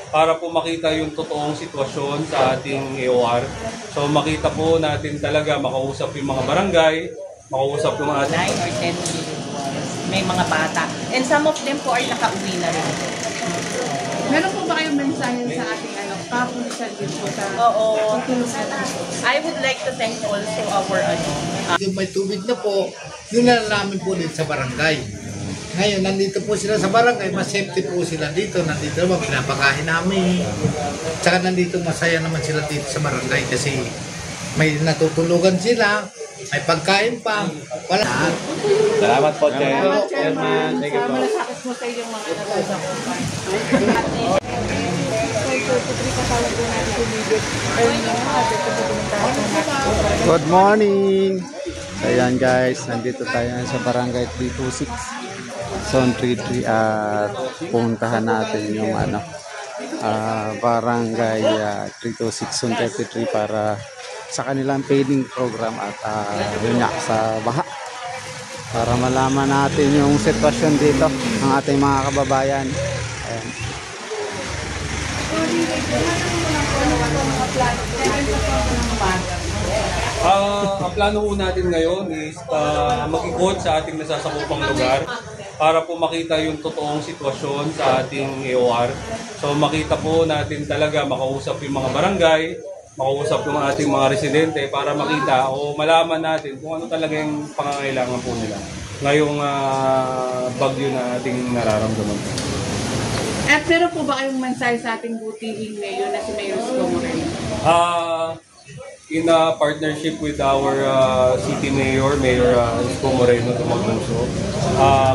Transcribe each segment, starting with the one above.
para po makita yung totoong sitwasyon sa ating AOR. So makita po natin talaga, makausap yung mga barangay, makausap yung mga 9 or 10 individuals. May mga bata. And some of them po ay nakauwi na rin. Meron po ba kayong mensahe sa ating kapulisan din po sa... Oo. I would like to thank also our Yung may tubig na po, yun na namin po dito sa barangay. Ngayon, nandito po sila sa barangay, mas safety po sila dito. Nandito naman, pinapakain namin. Tsaka nandito masaya naman sila dito sa barangay kasi may natutulugan sila, may pagkain pa. Wala. Salamat po, Chairman. Thank you po. Malasakit mo sa inyong mga natasakupan. Good morning! Ayan guys, nandito tayo sa Barangay 326 Zone 33 at puntahan natin yung Barangay 326 Zone 33 para sa kanilang feeding program at yun nga, sa baha para malaman natin yung sitwasyon dito ng ating mga kababayan. Ayan. Ang plano po natin ngayon is mag-ikot sa ating nasasakupang lugar para po makita yung totoong sitwasyon sa ating AOR. So makita po natin talaga, makausap yung mga barangay, makausap yung ating mga residente para makita o malaman natin kung ano talaga yung pangangailangan po nila ngayong bagyo na ating nararamdaman. At meron po ba kayong mensahe sa ating butihing mayor na si Mayor Isko Moreno? In a partnership with our city mayor, Mayor Isko Moreno Tumagluso,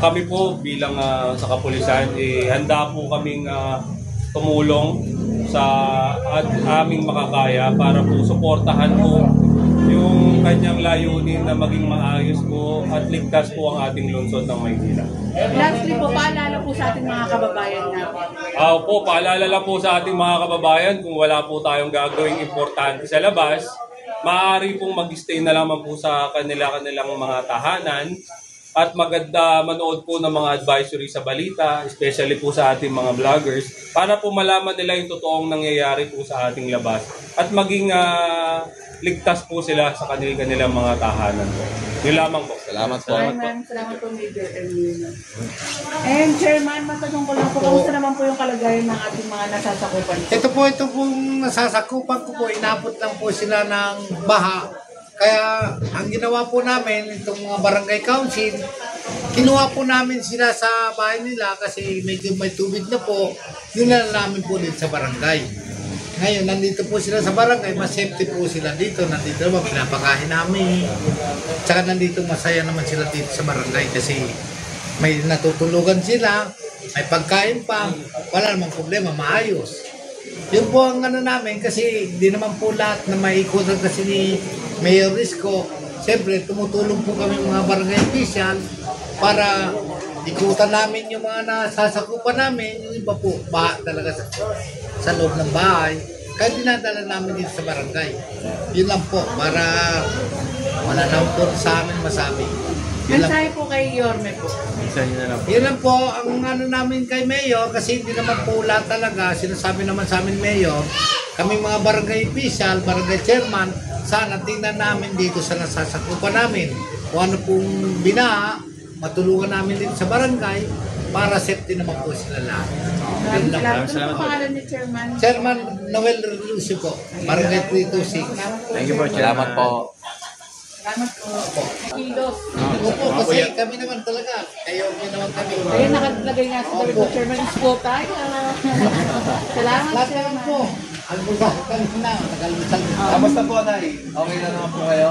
kami po bilang sa kapulisan, handa po kaming tumulong sa aming makakaya para po suportahan po yung kanyang layunin na maging maayos po at ligtas po ang ating lungsod ng Maynila. Lastly po, paalala po sa ating mga kababayan natin. Paalala lang po sa ating mga kababayan, kung wala po tayong gagawing importante sa labas, maaari pong mag-stay na lamang po sa kanilang mga tahanan at maganda manood po ng mga advisory sa balita, especially po sa ating mga vloggers, para po malaman nila yung totoong nangyayari po sa ating labas at maging ligtas po sila sa kanilang mga tahanan po. Yun lamang po. Salamat po. Salamat po, Major Elena. And Chairman, matanong ko lang po, kamusta naman po yung kalagayan ng ating mga nasasakupan? Ito pong nasasakupan ko po, inabot lang po sila ng baha. Kaya ang ginawa po namin, itong mga barangay council, kinuha po namin sila sa bahay nila kasi medyo may tubig na po, yun na namin po dito sa barangay. Ngayon, nandito po sila sa barangay, mas safety po sila dito. Nandito naman, pinapakain namin. Tsaka nandito masaya naman sila dito sa barangay kasi may natutulugan sila, may pagkain pa, wala namang problema, maayos. Yun po ang namin kasi hindi naman po lahat na maikutan kasi ni Mayor Isko. Siyempre, tumutulong po kami mga barangay official para ikutan namin yung mga nasasakupan namin. Yung iba po, baha talaga sa loob ng bahay. Kaya dinadala namin dito sa barangay. Yun lang po, para wala naman po sa amin masabi. Mensahe po kay Yorme po. Yun lang po, ang namin kay Mayor, kasi hindi naman po lahat talaga, sinasabi naman sa amin Mayor, kaming mga barangay official, barangay chairman, sana tingnan namin dito sa nasasakupan namin. Kung ano pong binaha, matulungan namin dito sa barangay, para safety naman po sila lahat. Salamat po pangalan ni Chairman. Chairman Noel Relucio po, barangay 326. Thank you po, Salamat po. Salamat po. Kilos. Opo, kasi kami naman talaga, kayo naman kami. Ayun, nakalagay nga sa dalit ng Chairman Isko tayo. Salamat, Lahat naman Chairman. po. Almusal kami na, nag-almusal. Kamusta po, Nay? Okay na naman po kayo?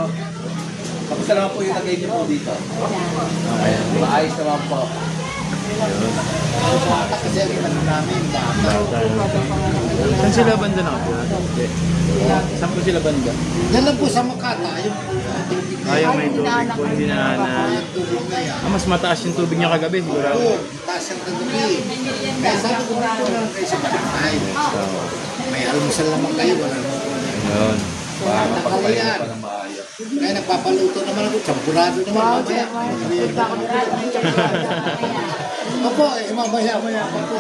Kamusta naman po yung lagay niyo po dito? Okay. Maayos naman po. Kasi ang namin, Saan sila banda na? Saan po sila banda? yan lang po sa Makata. Ayaw may tubig po, hindi na mas mataas yung tubig niya kagabi, sigurado. Oo, taas ang kagabi. Kaya sabi ko na kayo sa barangay. May almusal naman kayo, wala naman. Yun. Para mapagpahinga pa ng maayos. Kaya nagpapaluto naman ako, champurado naman mamaya. Opo, mamaya pa po.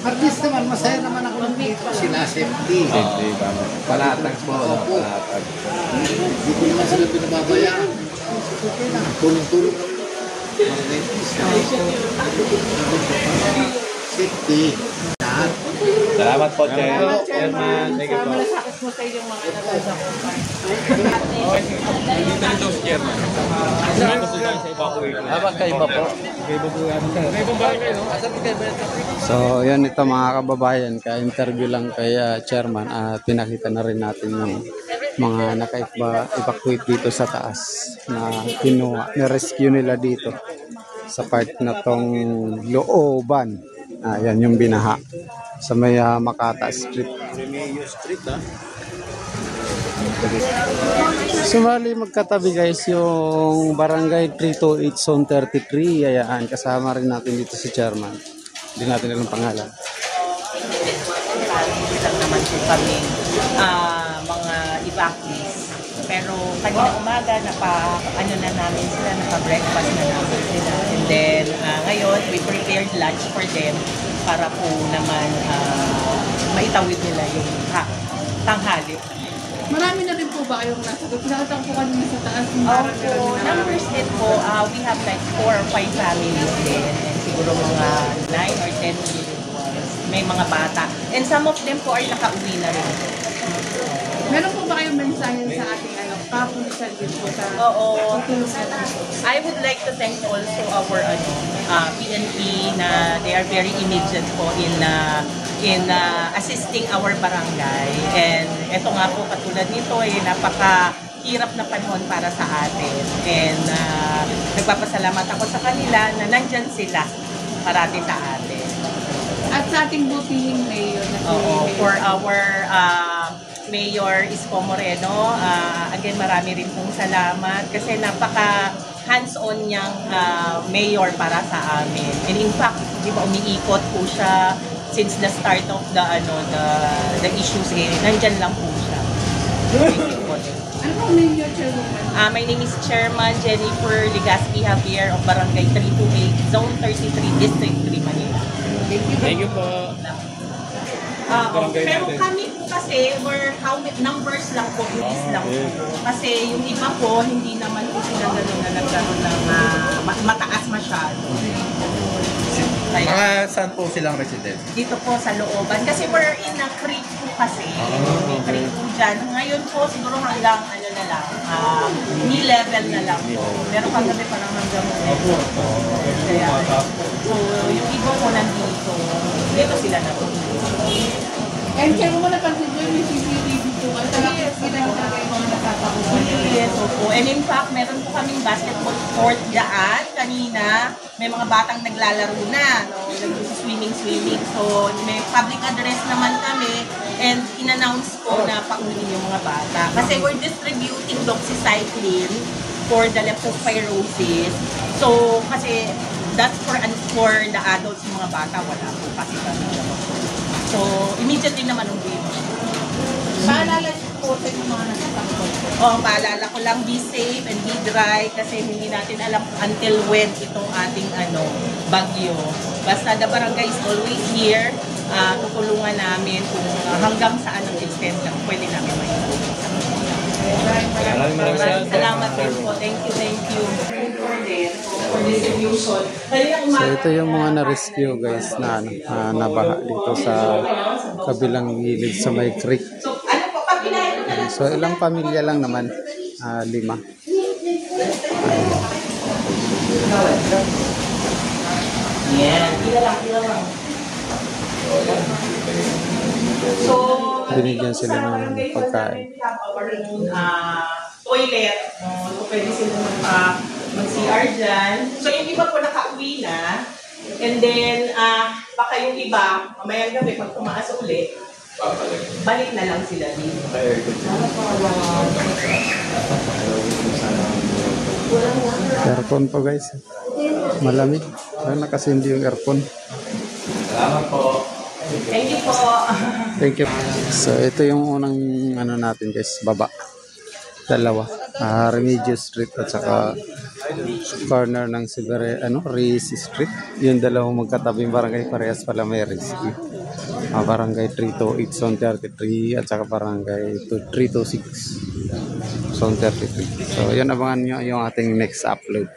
At least naman, masaya naman ako ng sila safety. Safety, panatag po. Opo. Panatag. Hindi ko naman sila pinababayaan. Tulong-tulong kami. Safety. Lahat. Salamat po, Chairman. Thank you po. Malasakit mo sa inyong mga nasasakupan. Dito nito si Chairman. Salamat po tayo sa evacuate. Magkaiba po. So, yan ito mga kababayan, ka-interview lang kay chairman at pinakita na rin natin yung mga naka-evacuate dito sa taas na na-rescue nila dito sa part na tong looban. Yan yung binaha sa may Makata Street. Sumali magkatabi guys yung Barangay 328 Zone 33. Ayaan, kasama rin natin dito si chairman. Hindi natin alam pangalan. Lang naman po kami mga evacuees. Pero kanina umaga, ano na namin sila, naka-breakfast na namin sila. And then, ngayon, we prepared lunch for them para po naman maitawid nila yung tanghali. Marami na rin po ba kayong nasagot? Nakita ko po kanina sa taas. Opo, numbers din po, we have like 4 or 5 families din. And siguro mga 9 or 10 individuals. May mga bata. And some of them po ay nakauwi na rin. Meron po ba kayong mensahe sa ating kapulisan din po sa Oo. tutulong natin? I would like to thank also our PNP na they are very immediate po in assisting our barangay. And ito nga po katulad nito ay napakahirap na panahon para sa atin. And nagpapasalamat ako sa kanila na nandyan sila parati sa atin. At sa ating butihing mayor na Oo, for our Mayor Isko Moreno, again marami rin pong salamat kasi napaka hands-on niyang mayor para sa amin. And in fact, di ba umiikot po siya since the start of the issues nandyan lang po siya. Ano pong name niyo, Chairwoman? My name is Chairman Jennifer Ligaspi Javier of Barangay 328, Zone 33, District 3, Manila. Thank you po. Pero kami po kasi, numbers lang po, is lang po. Kasi yung iba po, hindi naman po sila gano'n na nagkaroon ng mataas masyado. Mga saan po silang resident? Dito po sa looban. Kasi we're in a creek po kasi. May creek po dyan. Ngayon po, siguro hanggang na lang, knee level na lang po. Pero kagabi pa lang hanggang kaya, so, yung iba po nandito, dito sila na po. And Chairwoman, napansin ko yung CCTV po. At talagang sila yung mga natatakot. Yes, opo. And in fact, meron po kaming basketball court dyan kanina. May mga batang naglalaro na, no? Nag-swimming. So, may public address naman kami and in-announce po na paunin yung mga bata. Kasi we're distributing doxycycline for the leptospirosis. So, kasi that's for the adults, yung mga bata, wala po kasi kami. So, immediately naman ang game. Paalala niyo po sa yung mga natatakot. Paalala ko lang, be safe and be dry kasi hindi natin alam until when itong ating bagyo. Basta the barangay is always here. Tutulungan namin kung hanggang saan ang extent na pwede namin maitulong. Maraming salamat po. Thank you. For distribution. So ito yung mga na-rescue guys na nabaha dito sa kabilang gilid sa may creek. So ilang pamilya lang naman, 5. So, binigyan sila ng pagkain. Toilet, so pwede sila mag-CR dyan. So yung iba po nakauwi na, and then baka yung iba, mamayang gabi pag tumaas ulit, balik na lang sila dito. Aircon po guys. Malamig. Kaya nakasindi yung aircon. Salamat po. Thank you po. Thank you. So ito yung unang natin guys, baba. 2. Remedios Street at saka corner ng Reyes Street. Yung dalawang magkatabing barangay, parehas pala may rescue. Barangay 328 Zone 33 at saka Barangay 326 Zone 33. So yun, abangan nyo yung ating next upload.